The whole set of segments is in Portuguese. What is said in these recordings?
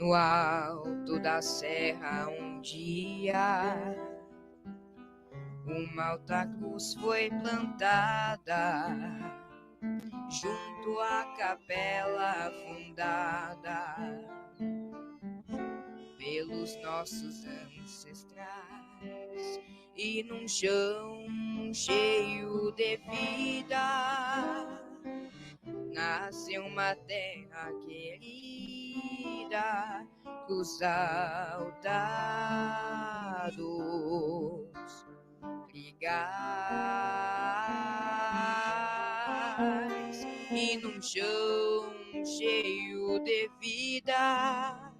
no alto da serra um dia uma alta cruz foi plantada junto à capela fundada pelos nossos ancestrais, e num chão cheio de vida nasce uma terra querida, cruz alta dos trigais, e num chão cheio de vida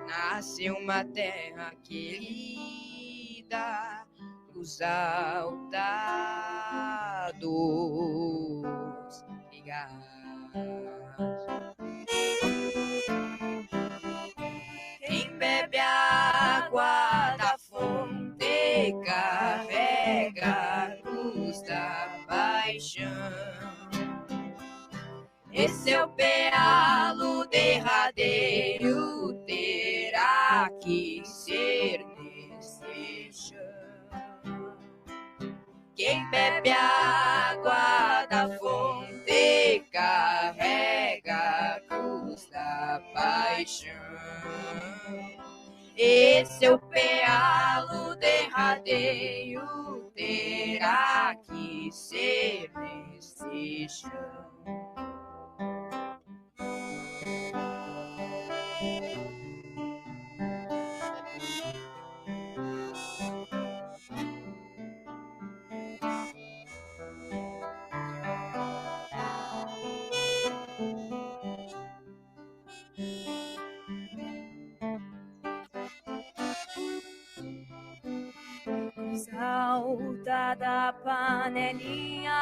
nasce uma terra querida, cruz alta dos trigais. Quem bebe a água da fonte carrega a cruz da paixão. Esse é o pealo derradeiro, terá que ser nesse chão. Quem bebe a água da fonte carrega a cruz da paixão. Esse é o pealo derradeiro, terá que ser nesse chão. Alta da panelinha,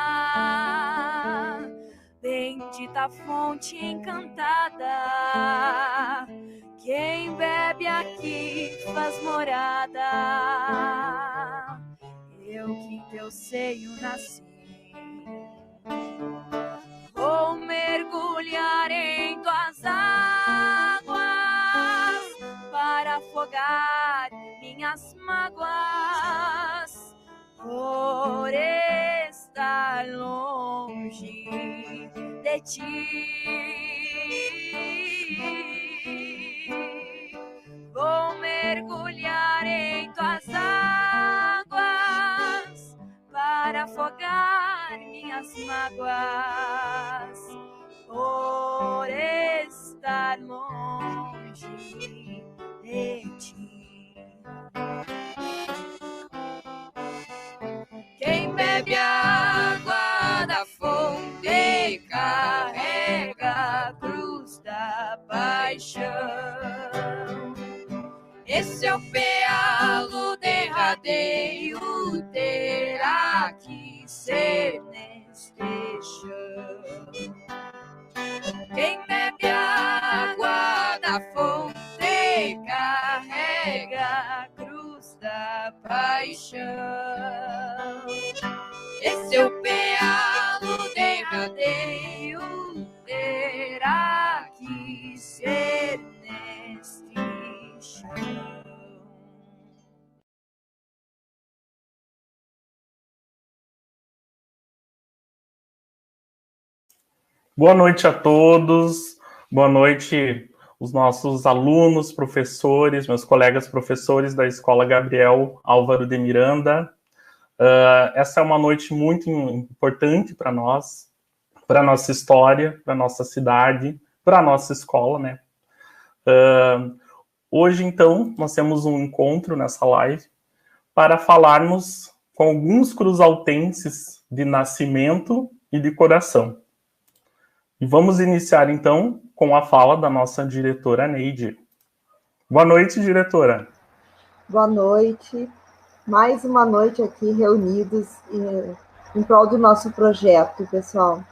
bendita fonte encantada, quem bebe aqui faz morada. Eu que em teu seio nasci, vou mergulhar em tuas águas para afogar minhas mágoas, por estar longe de ti. Vou mergulhar em tuas águas para afogar minhas mágoas, por estar longe de ti. Quem bebe a água da fonte carrega a cruz da paixão. Esse é o pealo derradeiro, terá que ser neste chão. Quem bebe a água da fonte carrega a cruz da paixão. Esse é o pealo derradeiro, terá que ser neste chão. Boa noite a todos, boa noite os nossos alunos, professores, meus colegas professores da Escola Gabriel Álvaro de Miranda. Essa é uma noite muito importante para nós, para a nossa história, para a nossa cidade, para a nossa escola, né? Hoje, então, nós temos um encontro nessa live para falarmos com alguns cruzaltenses de nascimento e de coração. E vamos iniciar, então, com a fala da nossa diretora Neide. Boa noite, diretora. Boa noite. Mais uma noite aqui reunidos em prol do nosso projeto, pessoal.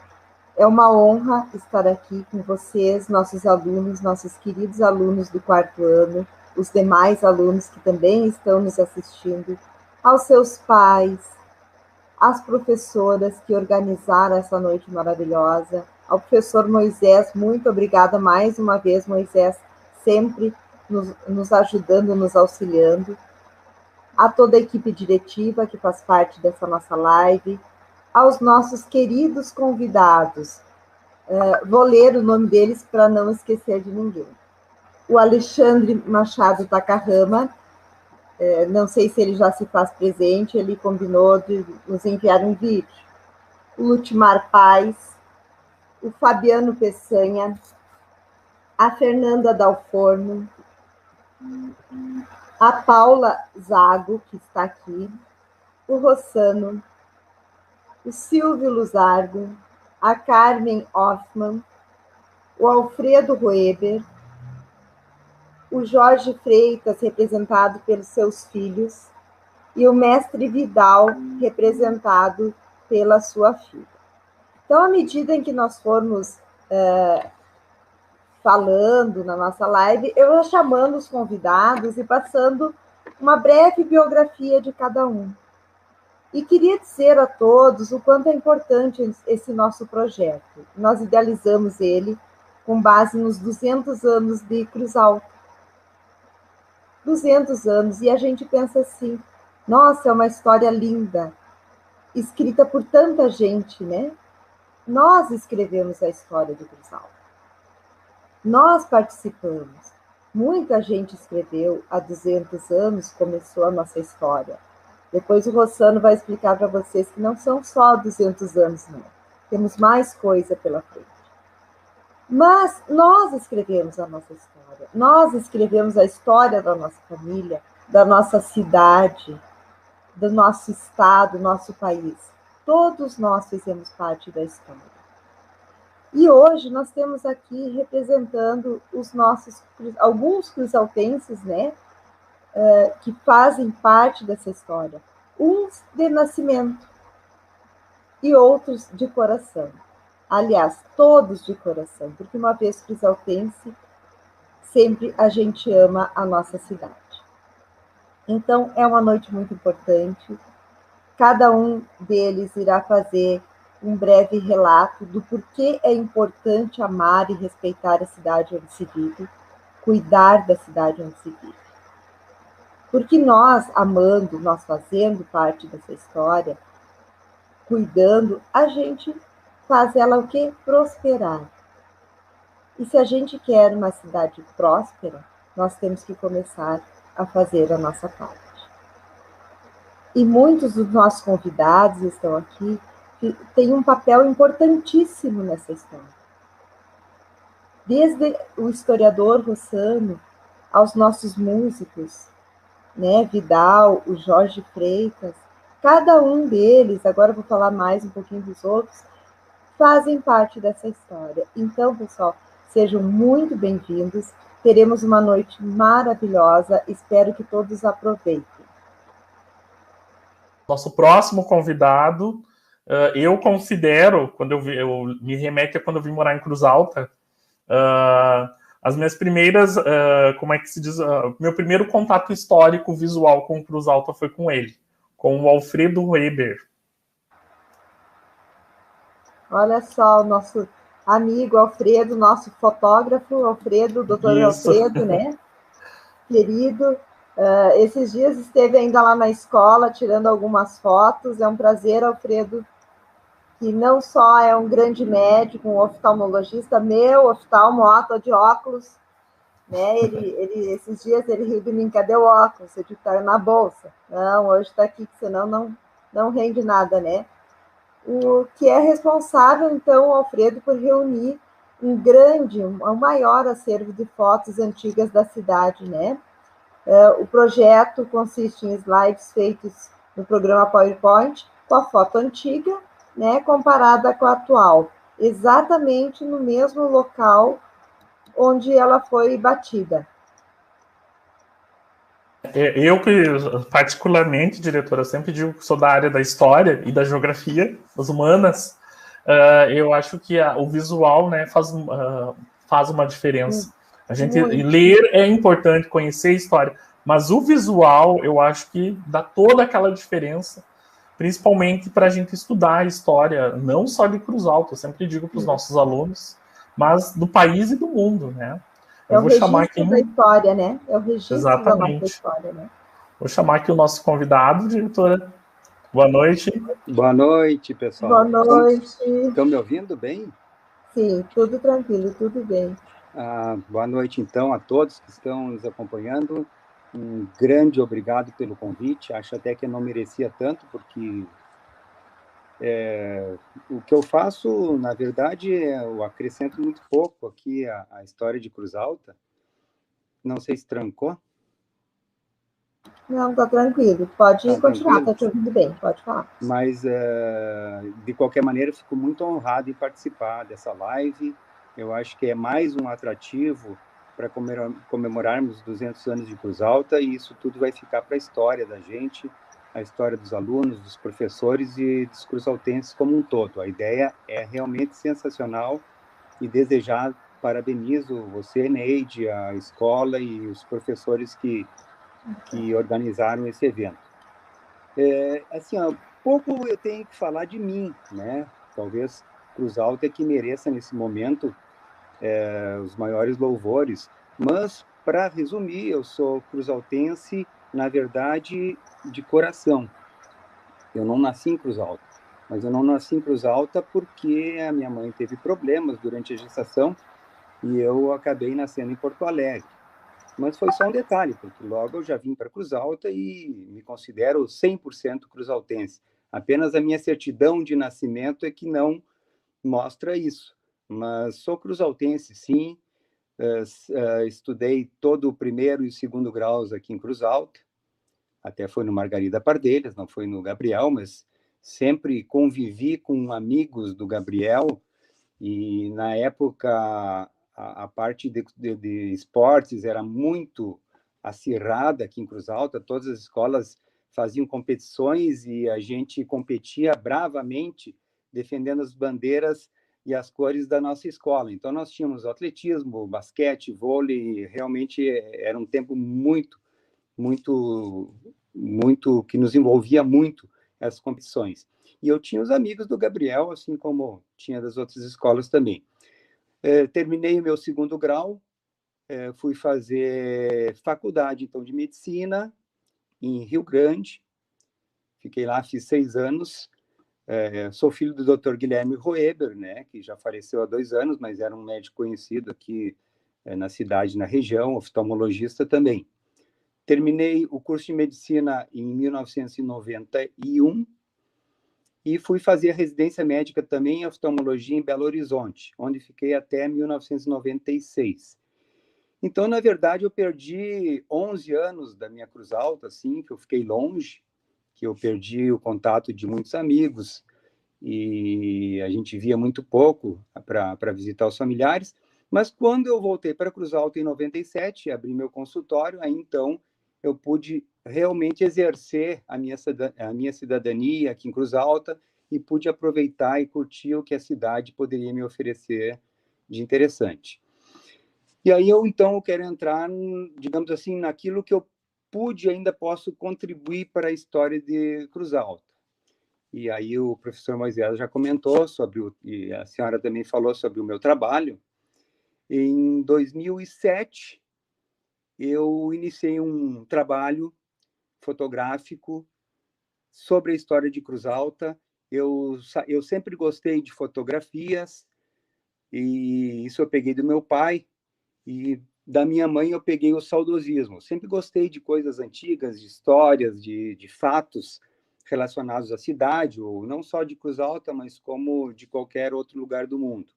É uma honra estar aqui com vocês, nossos alunos, nossos queridos alunos do 4º ano, os demais alunos que também estão nos assistindo, aos seus pais, às professoras que organizaram essa noite maravilhosa, ao professor Moisés, muito obrigada mais uma vez, Moisés, sempre nos ajudando, nos auxiliando, a toda a equipe diretiva que faz parte dessa nossa live, aos nossos queridos convidados. Vou ler o nome deles para não esquecer de ninguém. O Alexandre Machado Takahama, não sei se ele já se faz presente, ele combinou de nos enviar um vídeo. O Lutimar Paz, o Fabiano Peçanha, a Fernanda Dalforno, a Paula Zago, que está aqui, o Rossano, o Silvio Luzardo, a Carmen Hoffman, o Alfredo Roeber, o Jorge Freitas, representado pelos seus filhos, e o mestre Vidal, representado pela sua filha. Então, à medida em que nós formos falando na nossa live, eu vou chamando os convidados e passando uma breve biografia de cada um. E queria dizer a todos o quanto é importante esse nosso projeto. Nós idealizamos ele com base nos 200 anos de Cruz Alta. 200 anos, e a gente pensa assim, nossa, é uma história linda, escrita por tanta gente, né? Nós escrevemos a história de Cruz Alta. Nós participamos. Muita gente escreveu há 200 anos, começou a nossa história. Depois o Rossano vai explicar para vocês que não são só 200 anos, não. Temos mais coisa pela frente. Mas nós escrevemos a nossa história. Nós escrevemos a história da nossa família, da nossa cidade, do nosso estado, do nosso país. Todos nós fizemos parte da história. E hoje nós temos aqui representando alguns cruzaltenses, né, que fazem parte dessa história. Uns de nascimento e outros de coração. Aliás, todos de coração, porque uma vez cruzaltense, sempre a gente ama a nossa cidade. Então, é uma noite muito importante. Cada um deles irá fazer um breve relato do porquê é importante amar e respeitar a cidade onde se vive, cuidar da cidade onde se vive. Porque nós, amando, nós fazendo parte dessa história, cuidando, a gente faz ela o quê? Prosperar. E se a gente quer uma cidade próspera, nós temos que começar a fazer a nossa parte. E muitos dos nossos convidados estão aqui que têm um papel importantíssimo nessa história. Desde o historiador Rossano aos nossos músicos, né, Vidal, o Jorge Freitas, cada um deles, agora eu vou falar mais um pouquinho dos outros, fazem parte dessa história. Então, pessoal, sejam muito bem-vindos. Teremos uma noite maravilhosa. Espero que todos aproveitem. Nosso próximo convidado, eu considero, quando eu me remete a quando eu vim morar em Cruz Alta, as minhas primeiras, como é que se diz, meu primeiro contato histórico visual com Cruz Alta foi com ele, com o Alfredo Weber. Olha só, o nosso amigo Alfredo, nosso fotógrafo, Alfredo, doutor Alfredo, né? Querido, esses dias esteve ainda lá na escola, tirando algumas fotos. É um prazer, Alfredo, que não só é um grande médico, um oftalmologista, meu oftalmo, tô de óculos, né? Esses dias ele riu de mim, cadê o óculos? Eu disse, tá na bolsa. Não, hoje está aqui, senão não rende nada, né? O que é responsável, então, Alfredo, por reunir um maior acervo de fotos antigas da cidade, né? O projeto consiste em slides feitos no programa PowerPoint com a foto antiga, né, comparada com a atual, exatamente no mesmo local onde ela foi batida. Eu, particularmente, diretora, eu sempre digo que sou da área da história e da geografia, das humanas, eu acho que o visual, né, faz uma diferença. A gente ler é importante, conhecer a história, mas o visual, eu acho que dá toda aquela diferença, principalmente para a gente estudar a história, não só de Cruz Alta, eu sempre digo para os nossos alunos, mas do país e do mundo, né? É o vou chamar aqui. registro da história, né? É o registro da nossa Exatamente. história, né? Vou chamar aqui o nosso convidado, diretora. Boa noite. Boa noite, pessoal. Boa noite. Estão me ouvindo bem? Sim, tudo tranquilo, tudo bem. Boa noite, então, a todos que estão nos acompanhando. Um grande obrigado pelo convite. Acho até que eu não merecia tanto, porque o que eu faço, na verdade, eu acrescento muito pouco aqui a história de Cruz Alta. Não sei se trancou. Não, tá tranquilo. Pode continuar, tranquilo? tá te ouvindo bem, pode falar. Mas, de qualquer maneira, eu fico muito honrado em participar dessa live. Eu acho que é mais um atrativo para comemorarmos 200 anos de Cruz Alta, e isso tudo vai ficar para a história da gente, a história dos alunos, dos professores e dos cruzaltenses como um todo. A ideia é realmente sensacional e desejar, parabenizo você, Neide, a escola e os professores que organizaram esse evento. Assim, pouco eu tenho que falar de mim, né? Talvez Cruz Alta é que mereça, nesse momento, os maiores louvores. Mas, para resumir, eu sou cruzaltense, na verdade, de coração. Eu não nasci em Cruz Alta, mas eu não nasci em Cruz Alta porque a minha mãe teve problemas durante a gestação e eu acabei nascendo em Porto Alegre. Mas foi só um detalhe, porque logo eu já vim para Cruz Alta e me considero 100% cruzaltense. Apenas a minha certidão de nascimento é que não mostra isso. Mas sou cruzaltense, sim. Estudei todo o primeiro e o segundo graus aqui em Cruz Alta. Até foi no Margarida Pardelhas, não foi no Gabriel, mas sempre convivi com amigos do Gabriel. E, na época, a parte de esportes era muito acirrada aqui em Cruz Alta. Todas as escolas faziam competições e a gente competia bravamente, defendendo as bandeiras e as cores da nossa escola. Então, nós tínhamos atletismo, basquete, vôlei. Realmente era um tempo muito, muito, muito, que nos envolvia muito essas competições. E eu tinha os amigos do Gabriel, assim como tinha das outras escolas também. Terminei o meu segundo grau, fui fazer faculdade, então, de medicina em Rio Grande. Fiquei lá, fiz 6 anos. Sou filho do Dr. Guilherme Roeber, né, que já faleceu há 2 anos, mas era um médico conhecido aqui na cidade, na região, oftalmologista também. Terminei o curso de medicina em 1991 e fui fazer residência médica também em oftalmologia em Belo Horizonte, onde fiquei até 1996. Então, na verdade, eu perdi 11 anos da minha Cruz Alta, assim, que eu fiquei longe, que eu perdi o contato de muitos amigos e a gente via muito pouco para visitar os familiares. Mas quando eu voltei para Cruz Alta em 97, abri meu consultório, aí então eu pude realmente exercer a minha cidadania aqui em Cruz Alta e pude aproveitar e curtir o que a cidade poderia me oferecer de interessante. E aí eu, então, quero entrar, digamos assim, naquilo que eu pude e ainda posso contribuir para a história de Cruz Alta. E aí o professor Moisés já comentou sobre, e a senhora também falou sobre o meu trabalho. Em 2007, eu iniciei um trabalho fotográfico sobre a história de Cruz Alta. Eu sempre gostei de fotografias, e isso eu peguei do meu pai, e da minha mãe eu peguei o saudosismo. Sempre gostei de coisas antigas, de histórias, de fatos relacionados à cidade, ou não só de Cruz Alta, mas como de qualquer outro lugar do mundo.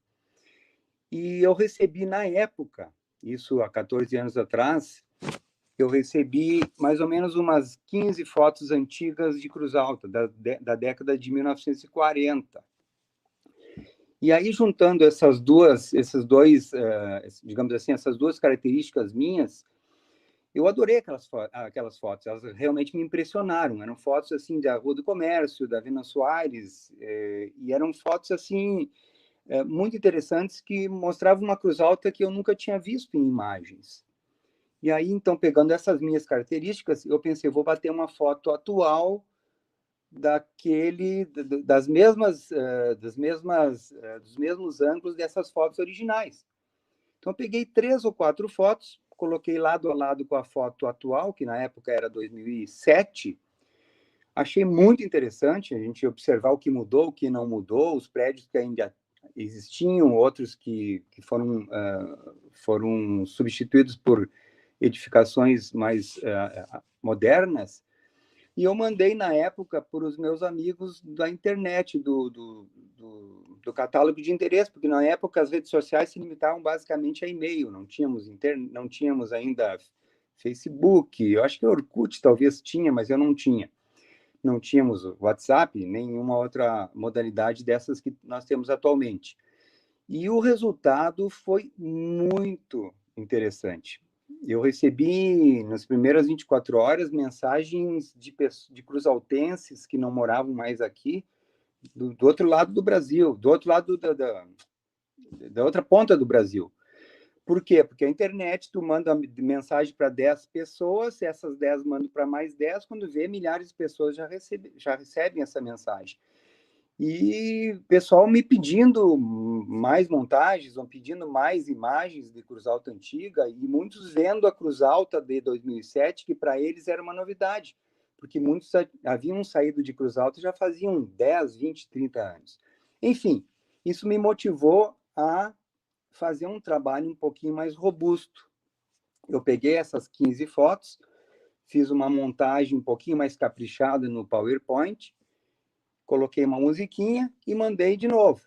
E eu recebi, na época, isso há 14 anos atrás, eu recebi mais ou menos umas 15 fotos antigas de Cruz Alta, da década de 1940. E aí, juntando digamos assim, essas duas características minhas, eu adorei aquelas fotos. Elas realmente me impressionaram. Eram fotos assim da Rua do Comércio, da Vina Soares, e eram fotos assim muito interessantes, que mostravam uma Cruz Alta que eu nunca tinha visto em imagens. E aí, então, pegando essas minhas características, eu pensei, vou bater uma foto atual dos mesmos ângulos dessas fotos originais. Então, eu peguei 3 ou 4 fotos, coloquei lado a lado com a foto atual, que na época era 2007. Achei muito interessante a gente observar o que mudou, o que não mudou, os prédios que ainda existiam, outros que foram substituídos por edificações mais modernas. E eu mandei, na época, para os meus amigos da internet, do catálogo de interesse, porque, na época, as redes sociais se limitavam basicamente a e-mail, não tínhamos ainda Facebook, eu acho que Orkut talvez tinha, mas eu não tinha. Não tínhamos WhatsApp, nenhuma outra modalidade dessas que nós temos atualmente. E o resultado foi muito interessante. Eu recebi, nas primeiras 24 horas, mensagens de cruzaltenses que não moravam mais aqui, do outro lado do Brasil, do outro lado da outra ponta do Brasil. Por quê? Porque a internet, tu manda mensagem para 10 pessoas, essas 10 mandam para mais 10, quando vê, milhares de pessoas já recebem essa mensagem. E o pessoal me pedindo mais montagens, ou pedindo mais imagens de Cruz Alta antiga, e muitos vendo a Cruz Alta de 2007, que para eles era uma novidade, porque muitos haviam saído de Cruz Alta já faziam 10, 20, 30 anos. Enfim, isso me motivou a fazer um trabalho um pouquinho mais robusto. Eu peguei essas 15 fotos, fiz uma montagem um pouquinho mais caprichada no PowerPoint, coloquei uma musiquinha e mandei de novo.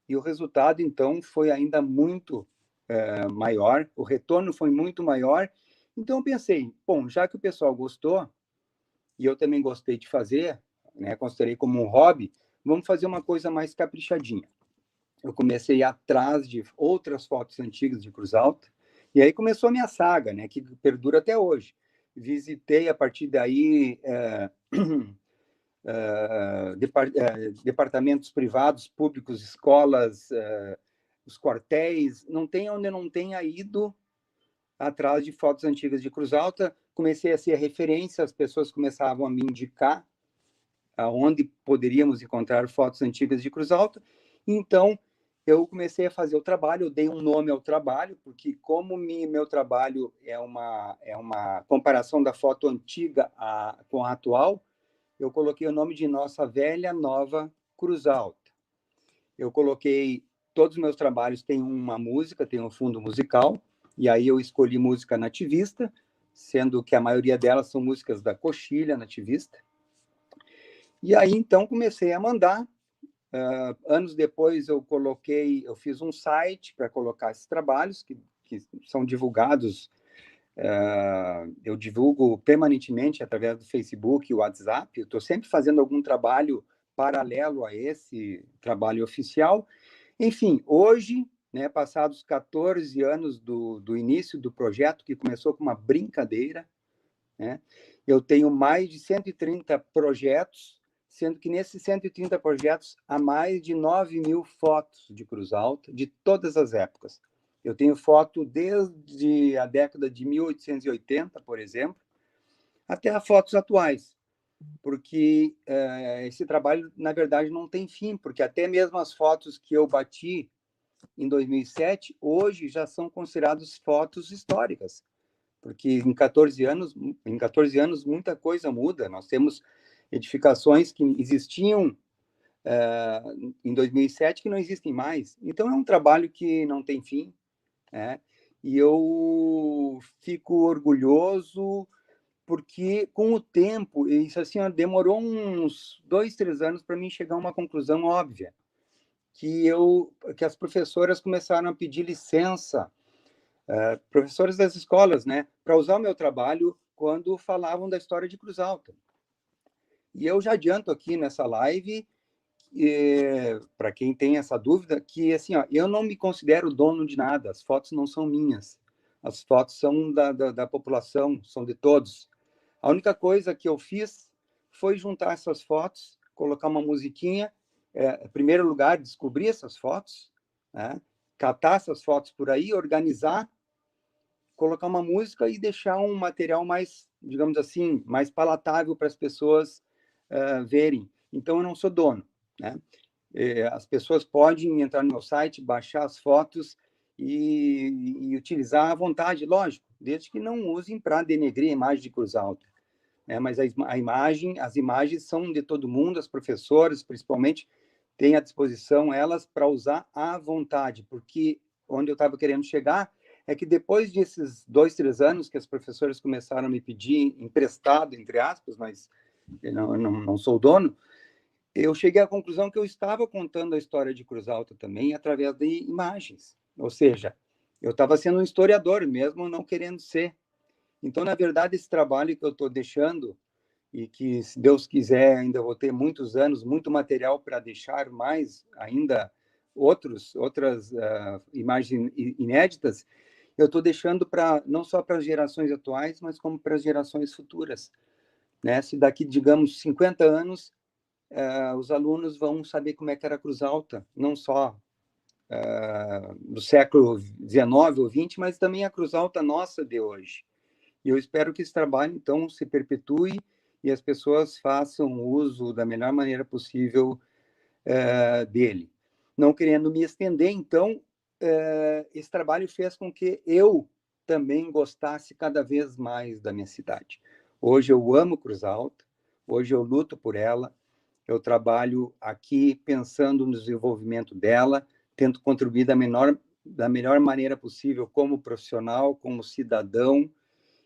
E o resultado, então, foi ainda muito maior, o retorno foi muito maior. Então, eu pensei, bom, já que o pessoal gostou, e eu também gostei de fazer, né, considerei como um hobby, vamos fazer uma coisa mais caprichadinha. Eu comecei atrás de outras fotos antigas de Cruz Alta, e aí começou a minha saga, né, que perdura até hoje. Visitei, a partir daí, departamentos privados, públicos, escolas, os quartéis, não tem onde eu não tenha ido atrás de fotos antigas de Cruz Alta. Comecei a ser referência, as pessoas começavam a me indicar aonde poderíamos encontrar fotos antigas de Cruz Alta. Então, eu comecei a fazer o trabalho, eu dei um nome ao trabalho, porque como meu trabalho é uma comparação da foto antiga com a atual, eu coloquei o nome de Nossa Velha Nova Cruz Alta. Eu coloquei, todos os meus trabalhos têm uma música, tem um fundo musical, e aí eu escolhi música nativista, sendo que a maioria delas são músicas da coxilha nativista. E aí, então, comecei a mandar. Anos depois, eu fiz um site para colocar esses trabalhos, que são divulgados. Eu divulgo permanentemente através do Facebook e WhatsApp. Eu estou sempre fazendo algum trabalho paralelo a esse trabalho oficial. Enfim, hoje, né, passados 14 anos do início do projeto, que começou com uma brincadeira, né, eu tenho mais de 130 projetos, sendo que nesses 130 projetos há mais de 9.000 fotos de Cruz Alta, de todas as épocas. Eu tenho foto desde a década de 1880, por exemplo, até as fotos atuais, porque esse trabalho, na verdade, não tem fim, porque até mesmo as fotos que eu bati em 2007, hoje já são consideradas fotos históricas, porque em 14 anos muita coisa muda. Nós temos edificações que existiam em 2007 que não existem mais. Então, é um trabalho que não tem fim, né? E eu fico orgulhoso porque, com o tempo, isso assim, demorou uns 2, 3 anos para mim chegar a uma conclusão óbvia, que as professoras começaram a pedir licença, professores das escolas, né, para usar o meu trabalho quando falavam da história de Cruz Alta. E eu já adianto aqui nessa live, para quem tem essa dúvida, que assim, eu não me considero dono de nada, as fotos não são minhas, as fotos são da população, são de todos. A única coisa que eu fiz foi juntar essas fotos, colocar uma musiquinha, em primeiro lugar, descobrir essas fotos, né, catar essas fotos por aí, organizar, colocar uma música e deixar um material mais, digamos assim, mais palatável para as pessoas verem. Então, eu não sou dono, né? As pessoas podem entrar no meu site, baixar as fotos e utilizar à vontade, lógico, desde que não usem para denegrir a imagem de Cruz Alta. Mas as imagens são de todo mundo, as professoras, principalmente, têm à disposição elas para usar à vontade, porque onde eu estava querendo chegar é que depois desses 2, 3 anos que as professoras começaram a me pedir emprestado, entre aspas, mas eu não sou o dono, eu cheguei à conclusão que eu estava contando a história de Cruz Alta também através de imagens. Ou seja, eu estava sendo um historiador, mesmo não querendo ser. Então, na verdade, esse trabalho que eu estou deixando, e que, se Deus quiser, ainda vou ter muitos anos, muito material para deixar mais ainda outras imagens inéditas, eu estou deixando não só para as gerações atuais, mas como para as gerações futuras. Se daqui, digamos, 50 anos, os alunos vão saber como é que era a Cruz Alta, não só do século XIX ou XX, mas também a Cruz Alta nossa de hoje. E eu espero que esse trabalho, então, se perpetue e as pessoas façam uso da melhor maneira possível dele. Não querendo me estender, então, esse trabalho fez com que eu também gostasse cada vez mais da minha cidade. Hoje eu amo Cruz Alta, hoje eu luto por ela, eu trabalho aqui pensando no desenvolvimento dela, tento contribuir da melhor maneira possível como profissional, como cidadão,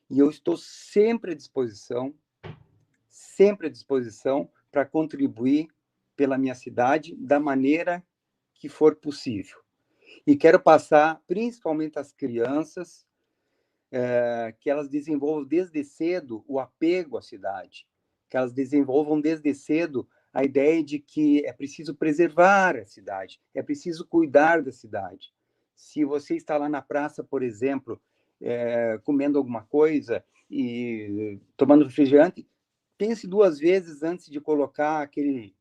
e eu estou sempre à disposição para contribuir pela minha cidade da maneira que for possível. E quero passar, principalmente às crianças, que elas desenvolvam desde cedo o apego à cidade, que elas desenvolvam desde cedo a ideia de que é preciso preservar a cidade, é preciso cuidar da cidade. Se você está lá na praça, por exemplo, comendo alguma coisa e tomando refrigerante, pense 2 vezes antes de colocar aquele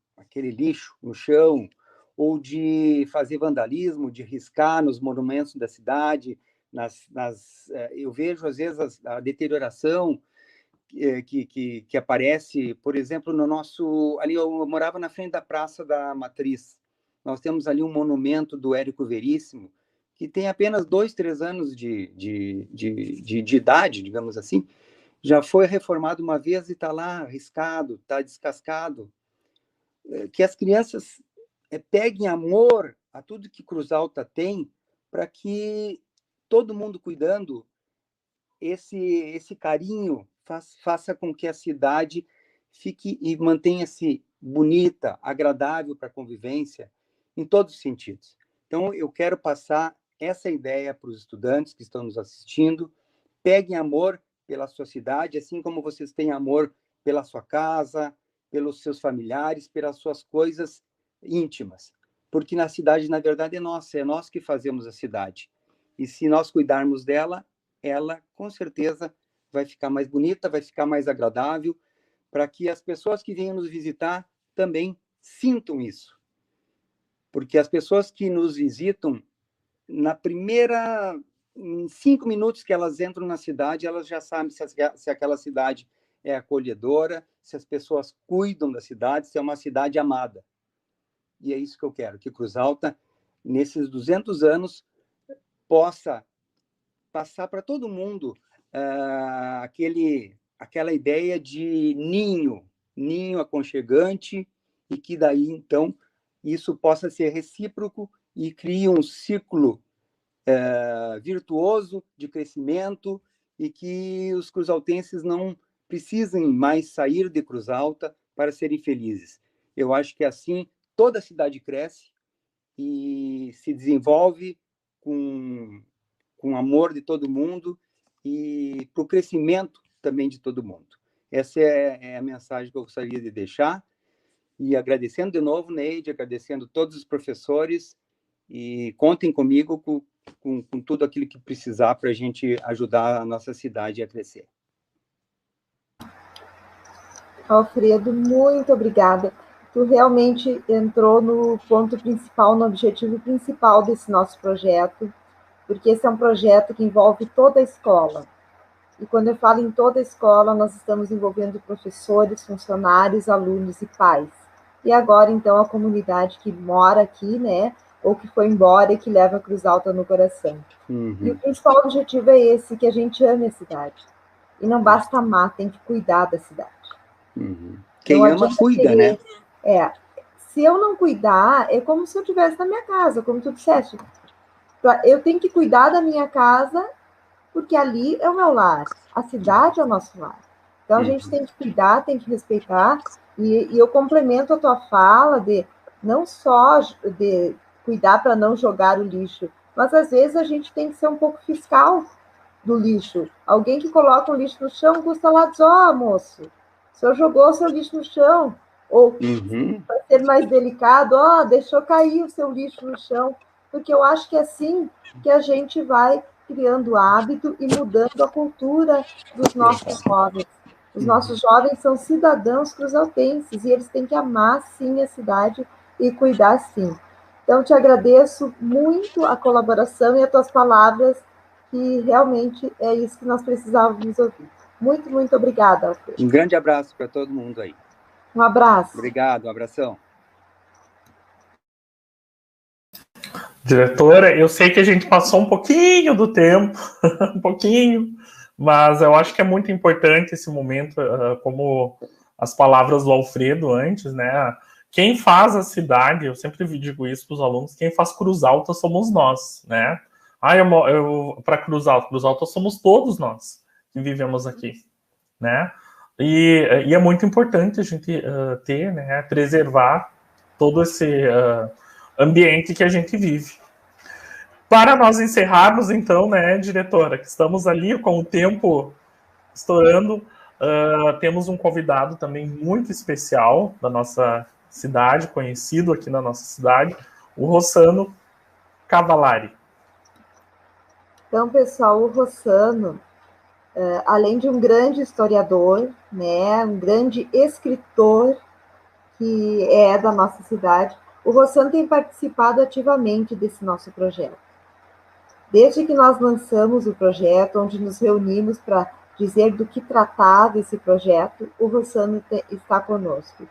lixo no chão, ou de fazer vandalismo, de riscar nos monumentos da cidade. Eu vejo, às vezes, a deterioração que aparece, por exemplo, no nosso... Ali eu morava na frente da Praça da Matriz. Nós temos ali um monumento do Érico Veríssimo, que tem apenas 2, 3 anos de idade, digamos assim. Já foi reformado uma vez e está lá riscado, está descascado. Que as crianças peguem amor a tudo que Cruz Alta tem, para que todo mundo cuidando, esse carinho faça com que a cidade fique e mantenha-se bonita, agradável para a convivência, em todos os sentidos. Então, eu quero passar essa ideia para os estudantes que estão nos assistindo. Peguem amor pela sua cidade, assim como vocês têm amor pela sua casa, pelos seus familiares, pelas suas coisas íntimas. Porque na cidade, na verdade, é nós que fazemos a cidade. E se nós cuidarmos dela, ela, com certeza, vai ficar mais bonita, vai ficar mais agradável, para que as pessoas que venham nos visitar também sintam isso. Porque as pessoas que nos visitam, em 5 minutos que elas entram na cidade, elas já sabem se aquela cidade é acolhedora, se as pessoas cuidam da cidade, se é uma cidade amada. E é isso que eu quero, que Cruz Alta, nesses 200 anos, possa passar para todo mundo aquela ideia de ninho aconchegante, e que daí, então, isso possa ser recíproco e crie um ciclo virtuoso de crescimento, e que os cruzaltenses não precisem mais sair de Cruz Alta para serem felizes. Eu acho que assim toda a cidade cresce e se desenvolve com amor de todo mundo e para o crescimento também de todo mundo. Essa é a mensagem que eu gostaria de deixar, e agradecendo de novo, Neide, agradecendo todos os professores, e contem comigo com tudo aquilo que precisar para a gente ajudar a nossa cidade a crescer. Alfredo, muito obrigada. Tu realmente entrou no ponto principal, no objetivo principal desse nosso projeto, porque esse é um projeto que envolve toda a escola. E quando eu falo em toda a escola, nós estamos envolvendo professores, funcionários, alunos e pais. E agora, então, a comunidade que mora aqui, né, ou que foi embora e que leva a Cruz Alta no coração. E o principal objetivo é esse, que a gente ame a cidade. E não basta amar, tem que cuidar da cidade. Quem não ama, cuida, querer, né? Se eu não cuidar, é como se eu estivesse na minha casa, como tu disseste. Eu tenho que cuidar da minha casa, porque ali é o meu lar. A cidade é o nosso lar. Então, a gente tem que cuidar, tem que respeitar. E eu complemento a tua fala de não só de cuidar para não jogar o lixo, mas às vezes a gente tem que ser um pouco fiscal do lixo. Alguém que coloca o lixo no chão custa lá diz, moço, o senhor jogou o seu lixo no chão. Ou, para ser mais delicado, deixou cair o seu lixo no chão. Porque eu acho que é assim que a gente vai criando hábito e mudando a cultura dos nossos jovens. Os nossos jovens são cidadãos cruzaltenses e eles têm que amar, sim, a cidade e cuidar, sim. Então, te agradeço muito a colaboração e as tuas palavras, que realmente é isso que nós precisávamos ouvir. Muito, muito obrigada, Alfredo. Um grande abraço para todo mundo aí. Um abraço. Obrigado, um abração. Diretora, eu sei que a gente passou um pouquinho do tempo, um pouquinho, mas eu acho que é muito importante esse momento, como as palavras do Alfredo antes, né? Quem faz a cidade, eu sempre digo isso para os alunos, quem faz Cruz Alta somos nós, né? Para Cruz Alta somos todos nós que vivemos aqui, né? E é muito importante a gente ter, né, preservar todo esse ambiente que a gente vive. Para nós encerrarmos, então, né, diretora, que estamos ali com o tempo estourando, temos um convidado também muito especial da nossa cidade, conhecido aqui na nossa cidade, o Rossano Cavallari. Então, pessoal, o Rossano, além de um grande historiador, né, um grande escritor que é da nossa cidade, o Rossano tem participado ativamente desse nosso projeto. Desde que nós lançamos o projeto, onde nos reunimos para dizer do que tratava esse projeto, o Rossano está conosco.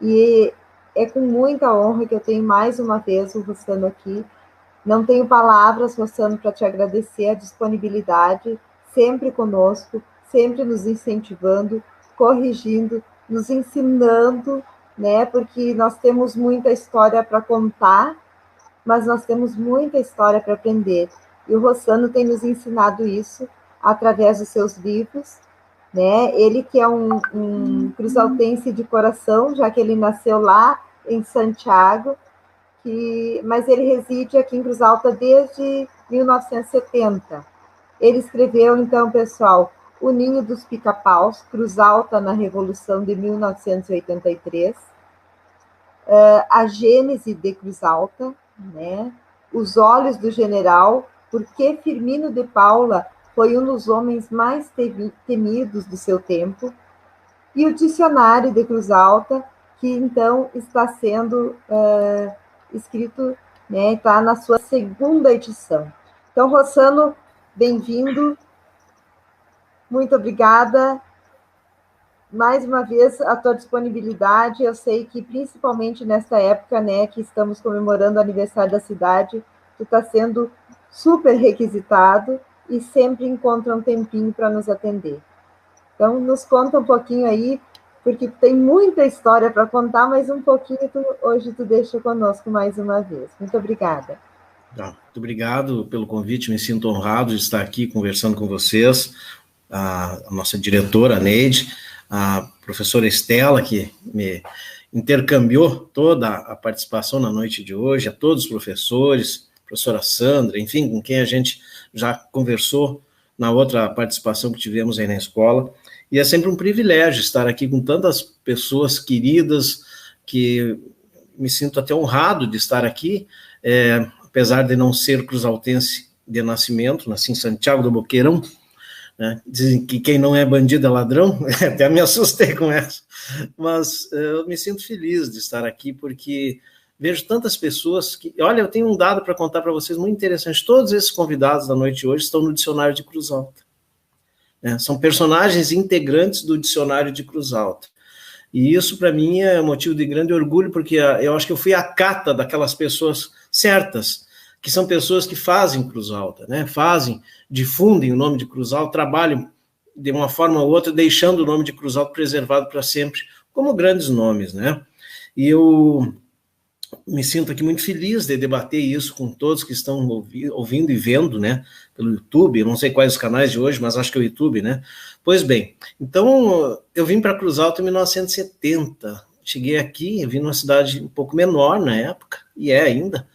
E é com muita honra que eu tenho mais uma vez o Rossano aqui. Não tenho palavras, Rossano, para te agradecer a disponibilidade, sempre conosco, sempre nos incentivando, corrigindo, nos ensinando, né? Porque nós temos muita história para contar, mas nós temos muita história para aprender. E o Rossano tem nos ensinado isso através dos seus livros, né? Ele que é um cruzaltense de coração, já que ele nasceu lá em Santiago, mas ele reside aqui em Cruz Alta desde 1970. Ele escreveu, então, pessoal, O Ninho dos Pica-Paus, Cruz Alta na Revolução de 1983, A Gênese de Cruz Alta, né? Os Olhos do General, porque Firmino de Paula foi um dos homens mais temidos do seu tempo, e o Dicionário de Cruz Alta, que então está sendo escrito, né, está na sua segunda edição. Então, Rossano, bem-vindo, muito obrigada, mais uma vez, a tua disponibilidade. Eu sei que, principalmente nesta época, né, que estamos comemorando o aniversário da cidade, tu está sendo super requisitado e sempre encontra um tempinho para nos atender. Então, nos conta um pouquinho aí, porque tem muita história para contar, mas um pouquinho hoje tu deixa conosco mais uma vez. Muito obrigada. Muito obrigado pelo convite, me sinto honrado de estar aqui conversando com vocês, a nossa diretora, a Neide, a professora Estela, que me intercambiou toda a participação na noite de hoje, a todos os professores, professora Sandra, enfim, com quem a gente já conversou na outra participação que tivemos aí na escola. E é sempre um privilégio estar aqui com tantas pessoas queridas, que me sinto até honrado de estar aqui, apesar de não ser cruzaltense de nascimento, nasci em Santiago do Boqueirão, né? Dizem que quem não é bandido é ladrão, até me assustei com essa, mas eu me sinto feliz de estar aqui, porque vejo tantas pessoas que... Olha, eu tenho um dado para contar para vocês muito interessante, todos esses convidados da noite de hoje estão no Dicionário de Cruz Alta. São personagens integrantes do Dicionário de Cruz Alta. E isso, para mim, é motivo de grande orgulho, porque eu acho que eu fui a cata daquelas pessoas certas, que são pessoas que fazem Cruz Alta, né? Difundem o nome de Cruz Alta, trabalham de uma forma ou outra, deixando o nome de Cruz Alta preservado para sempre, como grandes nomes, né? E eu me sinto aqui muito feliz de debater isso com todos que estão ouvindo e vendo, né, pelo YouTube. Eu não sei quais os canais de hoje, mas acho que é o YouTube, né? Pois bem, então eu vim para Cruz Alta em 1970. Cheguei aqui, eu vim numa cidade um pouco menor na época, e é ainda.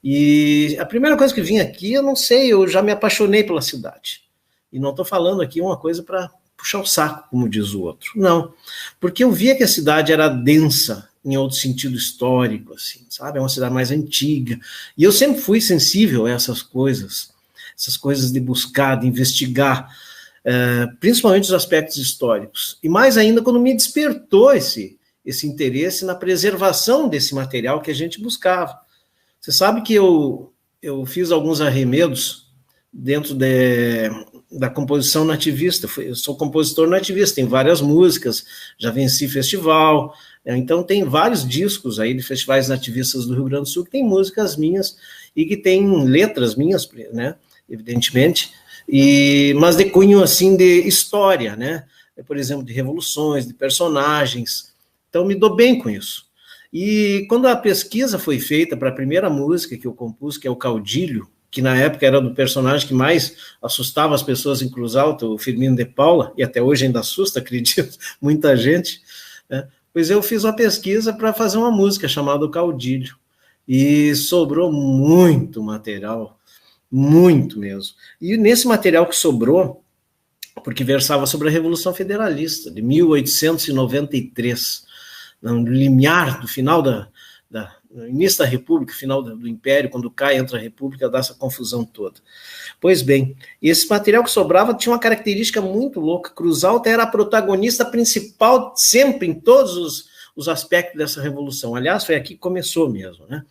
E a primeira coisa que vim aqui, eu não sei, eu já me apaixonei pela cidade. E não estou falando aqui uma coisa para puxar o saco, como diz o outro. Não, porque eu via que a cidade era densa, em outro sentido histórico, assim, sabe? É uma cidade mais antiga. E eu sempre fui sensível a essas coisas de buscar, de investigar, principalmente os aspectos históricos. E mais ainda quando me despertou esse interesse na preservação desse material que a gente buscava. Você sabe que eu fiz alguns arremedos dentro da composição nativista. Eu sou compositor nativista, tem várias músicas, já venci festival, então tem vários discos aí de festivais nativistas do Rio Grande do Sul que tem músicas minhas e que tem letras minhas, né, evidentemente, mas de cunho assim de história, né, por exemplo, de revoluções, de personagens. Então me dou bem com isso. E quando a pesquisa foi feita para a primeira música que eu compus, que é o Caudilho, que na época era do personagem que mais assustava as pessoas em Cruz Alta, o Firmino de Paula, e até hoje ainda assusta, acredito, muita gente, né? Pois eu fiz uma pesquisa para fazer uma música chamada O Caudilho, e sobrou muito material, muito mesmo. E nesse material que sobrou, porque versava sobre a Revolução Federalista, de 1893, no limiar do final no início da República, final do Império, quando cai, entra a República, dá essa confusão toda. Pois bem, esse material que sobrava tinha uma característica muito louca. Cruz Alta era a protagonista principal sempre em todos os aspectos dessa revolução. Aliás, foi aqui que começou mesmo, né?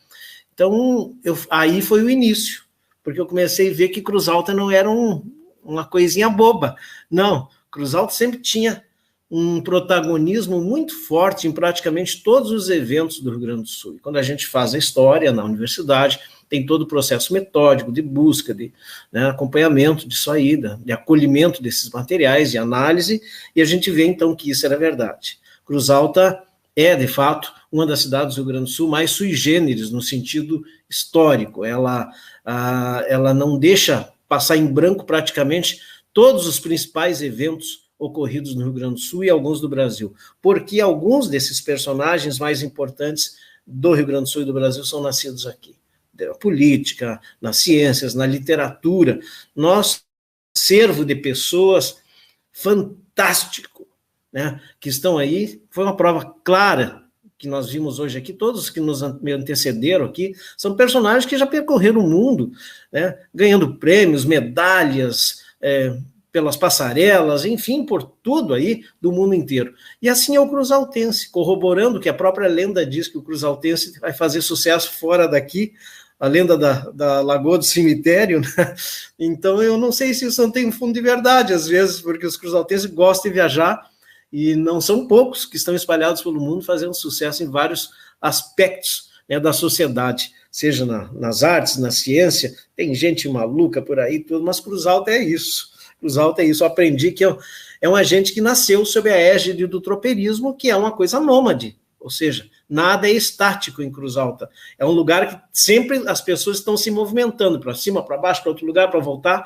Então, aí foi o início, porque eu comecei a ver que Cruz Alta não era uma coisinha boba. Não, Cruz Alta sempre tinha um protagonismo muito forte em praticamente todos os eventos do Rio Grande do Sul. E quando a gente faz a história na universidade, tem todo o processo metódico de busca, de acompanhamento disso aí, de acolhimento desses materiais, de análise, e a gente vê então que isso era verdade. Cruz Alta é, de fato, uma das cidades do Rio Grande do Sul mais sui generis, no sentido histórico. Ela não deixa passar em branco praticamente todos os principais eventos ocorridos no Rio Grande do Sul e alguns do Brasil, porque alguns desses personagens mais importantes do Rio Grande do Sul e do Brasil são nascidos aqui. Na política, nas ciências, na literatura. Nosso acervo de pessoas fantástico, né, que estão aí. Foi uma prova clara que nós vimos hoje aqui. Todos os que nos antecederam aqui são personagens que já percorreram o mundo, né, ganhando prêmios, medalhas, pelas passarelas, enfim, por tudo aí do mundo inteiro. E assim é o cruzaltense, corroborando que a própria lenda diz que o cruzaltense vai fazer sucesso fora daqui, a lenda da Lagoa do Cemitério, né? Então eu não sei se isso não tem um fundo de verdade, às vezes, porque os cruzaltenses gostam de viajar, e não são poucos que estão espalhados pelo mundo fazendo sucesso em vários aspectos, né, da sociedade, seja nas artes, na ciência, tem gente maluca por aí, tudo, mas Cruz Alta é isso. Cruz Alta é isso. Eu aprendi que é uma gente que nasceu sob a égide do tropeirismo, que é uma coisa nômade, ou seja, nada é estático em Cruz Alta. É um lugar que sempre as pessoas estão se movimentando para cima, para baixo, para outro lugar, para voltar,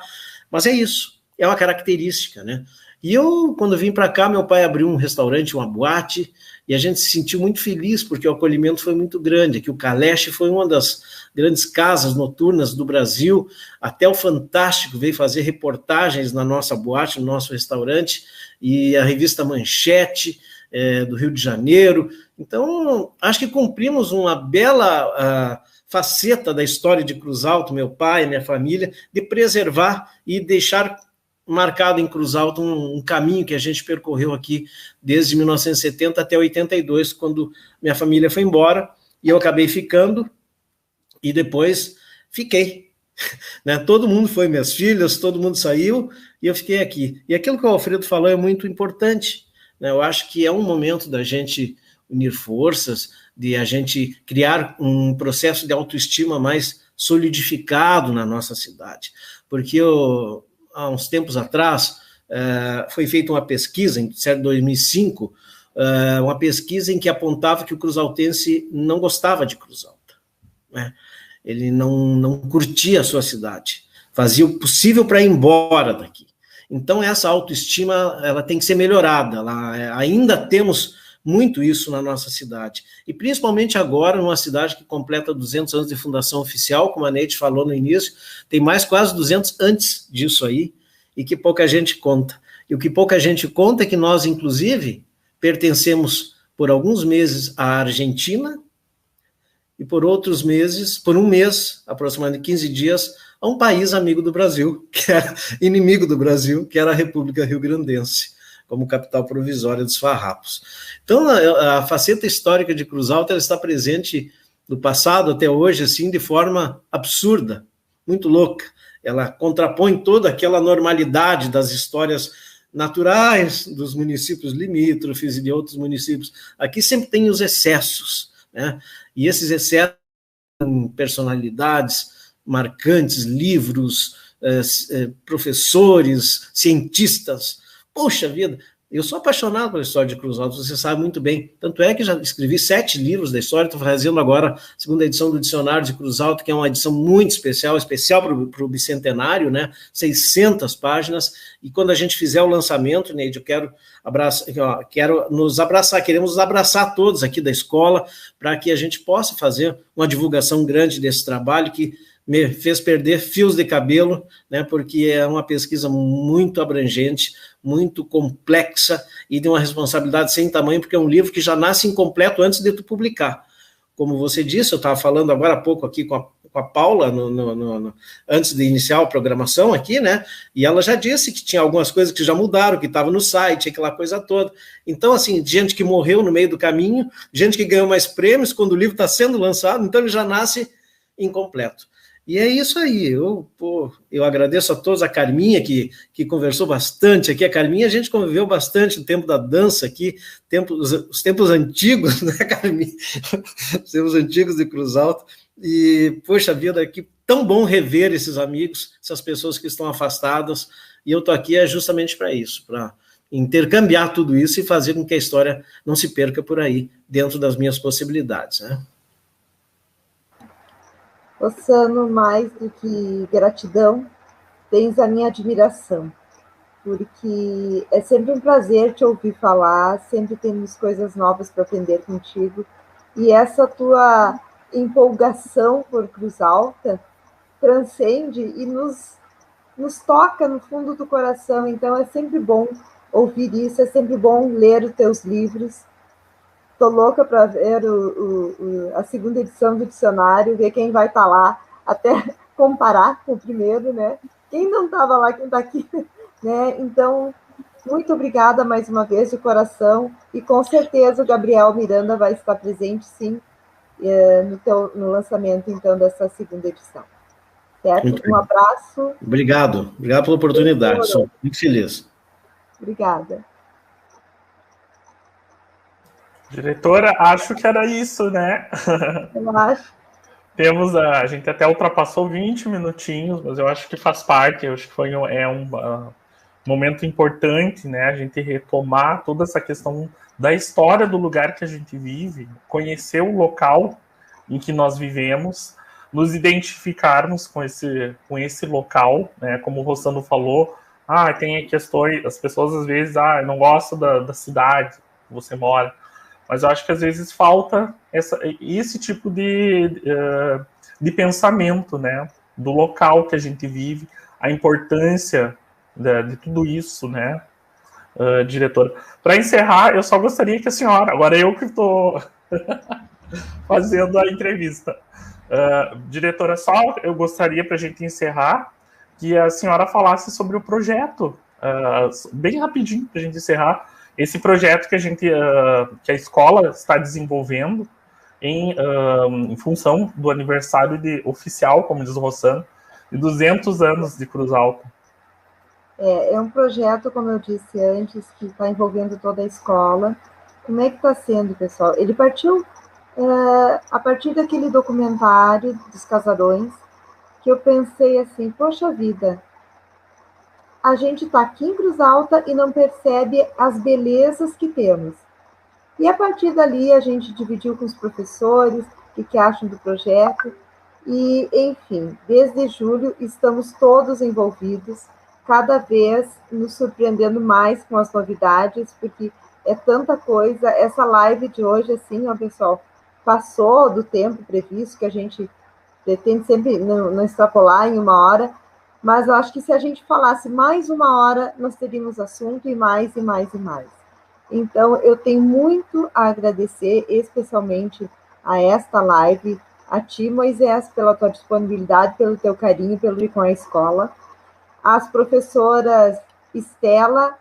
mas é isso, é uma característica, né? E eu, quando vim para cá, meu pai abriu um restaurante, uma boate, e a gente se sentiu muito feliz, porque o acolhimento foi muito grande. Aqui o Caleche foi uma das grandes casas noturnas do Brasil, até o Fantástico veio fazer reportagens na nossa boate, no nosso restaurante, e a revista Manchete, do Rio de Janeiro. Então, acho que cumprimos uma bela faceta da história de Cruz Alta, meu pai, minha família, de preservar e deixar marcado em Cruz Alta um caminho que a gente percorreu aqui desde 1970 até 82, quando minha família foi embora, e eu acabei ficando, e depois fiquei. Né? Todo mundo foi, minhas filhas, todo mundo saiu, e eu fiquei aqui. E aquilo que o Alfredo falou é muito importante, né? Eu acho que é um momento da gente unir forças, de a gente criar um processo de autoestima mais solidificado na nossa cidade. Porque há uns tempos atrás foi feita uma pesquisa, em 2005, uma pesquisa em que apontava que o cruzaltense não gostava de Cruz Alta, né? Ele não curtia a sua cidade, fazia o possível para ir embora daqui. Então, essa autoestima ela tem que ser melhorada. Ainda temos muito isso na nossa cidade. E principalmente agora, numa cidade que completa 200 anos de fundação oficial, como a Neide falou no início, tem mais quase 200 antes disso aí, e que pouca gente conta. E o que pouca gente conta é que nós, inclusive, pertencemos por alguns meses à Argentina e por outros meses, por um mês, aproximadamente 15 dias, a um país amigo do Brasil, que era inimigo do Brasil, que era a República Rio-Grandense, como capital provisória dos farrapos. Então, a faceta histórica de Cruz Alta ela está presente do passado até hoje, assim, de forma absurda, muito louca. Ela contrapõe toda aquela normalidade das histórias naturais dos municípios limítrofes e de outros municípios. Aqui sempre tem os excessos, né? E esses excessos têm personalidades marcantes, livros, professores, cientistas. Poxa vida, eu sou apaixonado pela história de Cruz Alta, você sabe muito bem. Tanto é que já escrevi 7 livros da história, estou fazendo agora a segunda edição do Dicionário de Cruz Alta, que é uma edição muito especial para o bicentenário, né? 600 páginas, e quando a gente fizer o lançamento, Neide, queremos nos abraçar todos aqui da escola, para que a gente possa fazer uma divulgação grande desse trabalho, que me fez perder fios de cabelo, né, porque é uma pesquisa muito abrangente, muito complexa e de uma responsabilidade sem tamanho, porque é um livro que já nasce incompleto antes de tu publicar. Como você disse, eu estava falando agora há pouco aqui com a Paula, antes de iniciar a programação aqui, né, e ela já disse que tinha algumas coisas que já mudaram, que estava no site, aquela coisa toda. Então, assim, gente que morreu no meio do caminho, gente que ganhou mais prêmios quando o livro está sendo lançado, então ele já nasce incompleto. E é isso aí, eu agradeço a todos, a Carminha, que conversou bastante aqui. A Carminha, a gente conviveu bastante no tempo da dança aqui, os tempos antigos, né, Carminha? Os tempos antigos de Cruz Alta. E, poxa vida, que tão bom rever esses amigos, essas pessoas que estão afastadas. E eu estou aqui justamente para isso, para intercambiar tudo isso e fazer com que a história não se perca por aí, dentro das minhas possibilidades, né? Ossano, mais do que gratidão, tens a minha admiração, porque é sempre um prazer te ouvir falar, sempre temos coisas novas para aprender contigo, e essa tua empolgação por Cruz Alta transcende e nos toca no fundo do coração, então é sempre bom ouvir isso, é sempre bom ler os teus livros. Estou louca para ver a segunda edição do dicionário, ver quem vai estar lá, até comparar com o primeiro, né? Quem não estava lá, quem está aqui, né? Então, muito obrigada mais uma vez, de coração, e com certeza o Gabriel Miranda vai estar presente, sim, no lançamento, então, dessa segunda edição. Certo? Um abraço. Obrigado pela oportunidade, sou muito feliz. Obrigada. Diretora, acho que era isso, né? Eu acho. A gente até ultrapassou 20 minutinhos, mas eu acho que faz parte, eu acho que um momento importante, né? A gente retomar toda essa questão da história do lugar que a gente vive, conhecer o local em que nós vivemos, nos identificarmos com esse local, né? Como o Rossano falou, tem questões, as pessoas às vezes, eu não gosto da cidade que você mora. Mas eu acho que às vezes falta esse tipo de pensamento, né? Do local que a gente vive, a importância de tudo isso, né, diretora. Para encerrar, eu só gostaria que a senhora, agora eu que estou fazendo a entrevista, diretora, só eu gostaria, para a gente encerrar, que a senhora falasse sobre o projeto, bem rapidinho, para a gente encerrar, esse projeto que a escola está desenvolvendo em função do aniversário oficial, como diz o Rossano, de 200 anos de Cruz Alta. É um projeto, como eu disse antes, que está envolvendo toda a escola. Como é que está sendo, pessoal? Ele partiu a partir daquele documentário dos Casarões, que eu pensei assim, poxa vida, a gente está aqui em Cruz Alta e não percebe as belezas que temos. E a partir dali a gente dividiu com os professores o que acham do projeto. E, enfim, desde julho estamos todos envolvidos, cada vez nos surpreendendo mais com as novidades, porque é tanta coisa. Essa live de hoje, assim, ó, pessoal, passou do tempo previsto, que a gente pretende sempre não extrapolar em 1 hora, mas eu acho que se a gente falasse mais 1 hora, nós teríamos assunto e mais, e mais, e mais. Então, eu tenho muito a agradecer, especialmente a esta live, a ti, Moisés, pela tua disponibilidade, pelo teu carinho, pelo ir com a escola, as professoras Estela,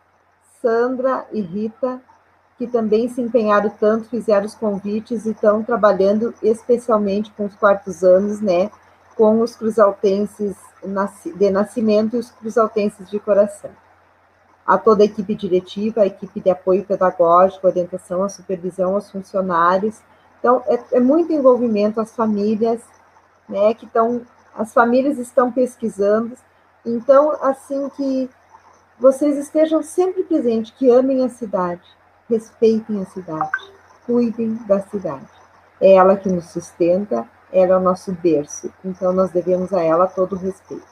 Sandra e Rita, que também se empenharam tanto, fizeram os convites e estão trabalhando especialmente com os 4º anos, né, com os cruzaltenses de nascimento e os cruzaltenses de coração. A toda a equipe diretiva, a equipe de apoio pedagógico, orientação, a supervisão, aos funcionários. Então, é muito envolvimento, as famílias, né, as famílias estão pesquisando. Então, assim, que vocês estejam sempre presentes, que amem a cidade, respeitem a cidade, cuidem da cidade. É ela que nos sustenta, ela é o nosso berço, então nós devemos a ela todo o respeito.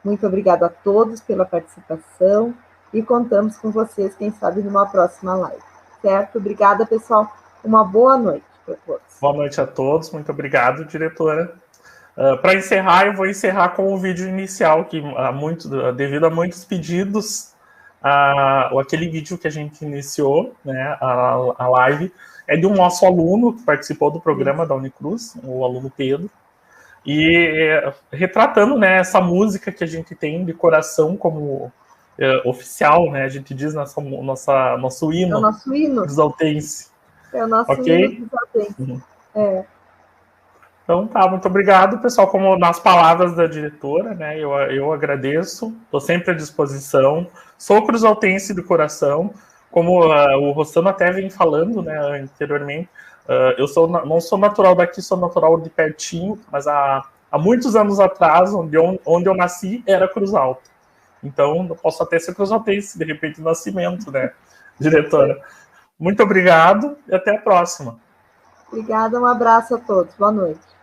Muito obrigada a todos pela participação e contamos com vocês, quem sabe, numa próxima live. Certo? Obrigada, pessoal. Uma boa noite para todos. Boa noite a todos. Muito obrigado, diretora. Para encerrar, eu vou encerrar com o vídeo inicial, que devido a muitos pedidos, aquele vídeo que a gente iniciou, né, a live, é de um nosso aluno que participou do programa da Unicruz, o aluno Pedro, e retratando, né, essa música que a gente tem de coração como oficial, né, a gente diz nosso hino. É o nosso hino. Cruzaltense. É o nosso hino cruzaltense. Então tá, muito obrigado, pessoal. Como nas palavras da diretora, né, eu agradeço, estou sempre à disposição, sou cruzaltense do coração, como o Rossano até vem falando, né, anteriormente, eu não sou natural daqui, sou natural de pertinho, mas há muitos anos atrás, onde eu nasci, era Cruz Alta. Então, eu posso até ser cruzaltense, de repente, no nascimento, né, diretora. Muito obrigado e até a próxima. Obrigada, um abraço a todos. Boa noite.